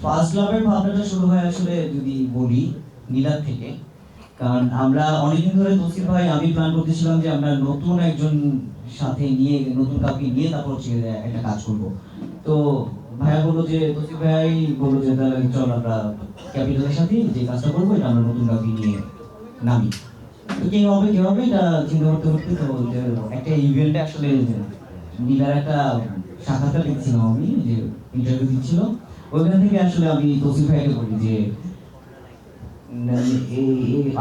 First লাভের ভাবনাটা শুরু হয় আসলে যদি বলি নীলার থেকে। কারণ আমরা অনেকদিন ধরে তসিফ ভাই আমি প্ল্যান করতেছিলাম যে আমরা নতুন একজন সাথে নিয়ে নতুন কাউকে নিয়ে তারপর হচ্ছে একটা কাজ করব। তো ভাইয়া বললো যে তসিফ ভাই বললো যে তাহলে চল আমরা ক্যাপিটালের সাথে যে কাজটা করবো এটা আমরা নতুন কাউকে নিয়ে নামি। তো কি হবে এটা চিন্তা করতে করতে তো যে একটা ইভেন্টে আসলে নীলার একটা সাক্ষাৎকার দেখছিলাম আমি যে ইন্টারভিউ দিচ্ছিল। ওইখান থেকে আসলে আমি তসিফ ভাইকে বলি যে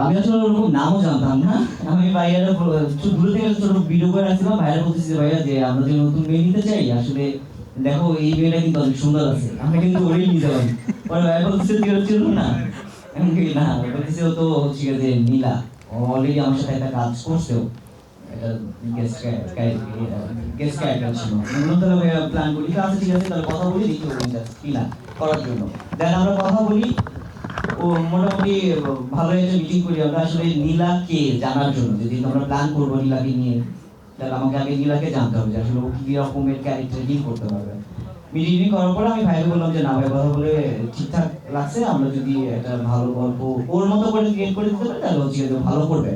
আমি আসলে ওরকম নামও জানতাম না। আমি ভাইয়ারা দূরে থেকে ছোট ভিডিও করে রাখছিলাম, ভাইয়ারা বলতেছি যে ভাইয়া যে আমরা যে নতুন মেয়ে নিতে চাই আসলে দেখো এই মেয়েটা কিন্তু অনেক সুন্দর আছে, আমরা কিন্তু ওরেই নিতে পারি। পরে ভাইয়া বলতেছে তুই ছিল না, আমি বলি, না বলতেছে ও তো হচ্ছে যে নীলা অলরেডি আমার সাথে একটা কাজ করছেও, একটা গেস্ট ক্যারেক্টার ছিল। বললাম তাহলে ভাইয়া প্ল্যান করি, আচ্ছা ঠিক আছে তাহলে কথা বলি দেখি নীলা করার জন্য। দেন আমরা কথা বলি, ও মোটামুটি ভালো একটা মিটিং করি আমরা আসলে নীলাকে জানার জন্য। যদি আমরা প্ল্যান করবো নীলাকে নিয়ে, তাহলে আমাকে আগে নীলাকে জানতে হবে যে আসলে ও কি রকমের ক্যারেক্টার ডিল করতে পারবে। মিটিং করার পরে আমি ভাইকে বললাম যে না ভাই কথা বলে ঠিকঠাক লাগছে, আমরা যদি একটা ভালো গল্প ওর মতো করে ক্রিয়েট করে দিতে পারি তাহলে হচ্ছে ভালো করবে।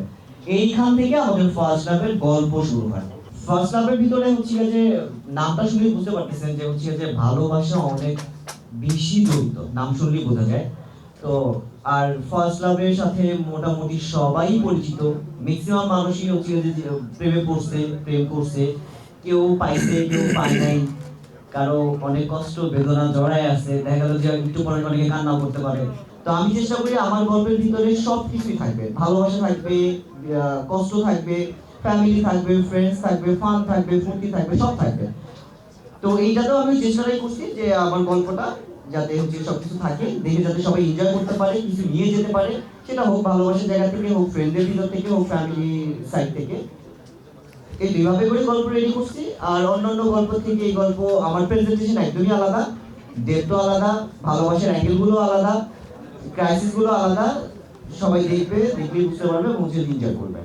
এইখান থেকে আমাদের ফার্স্ট লাভের গল্প শুরু হয়। ফার্স্ট লাভের ভিতরে হচ্ছে যে নামটা শুনে বুঝতে পারতেছেন যে হচ্ছে যে ভালোবাসা অনেক বেশি জড়িত, নাম শুনলেই বোঝা যায়। তো আর ফার্স্ট লাভের সাথে মোটামুটি সবাই পরিচিত, ম্যাক্সিমাম মানুষই হচ্ছে যে প্রেমে পড়ছে, প্রেম করছে, কেউ পাইছে কেউ পায় নাই, কারো অনেক কষ্ট বেদনা জড়ায় আছে, দেখা গেল যে একটু পরে অনেকে কান্নাও করতে পারে। তো আমি চেষ্টা করি আমার গল্পের ভিতরে সব কিছুই থাকবে, ভালোবাসা থাকবে, কষ্ট থাকবে, ফ্যামিলি থাকবে, ফ্রেন্ডস থাকবে, ফান থাকবে, ফুর্তি থাকবে, সব থাকবে। তো এইটাতেও আমি চেষ্টাটাই করছি যে আমার গল্পটা যাতে হচ্ছে সবকিছু থাকে, দেখে যাতে সবাই এনজয় করতে পারে, কিছু নিয়ে যেতে পারে, সেটা হোক ভালোবাসার জায়গা থেকে, হোক ফ্রেন্ডের ভিতর থেকে, হোক ফ্যামিলি সাইড থেকে। এই দুইভাবে করে গল্প রেডি করছি। আর অন্যান্য গল্প থেকে এই গল্প আমার প্রেজেন্টেশন একদমই আলাদা, ডেপথও আলাদা, ভালোবাসার অ্যাঙ্গেলগুলো আলাদা, ক্রাইসিসগুলো আলাদা। সবাই দেখবে, দেখলেই বুঝতে পারবে এবং এনজয় করবে।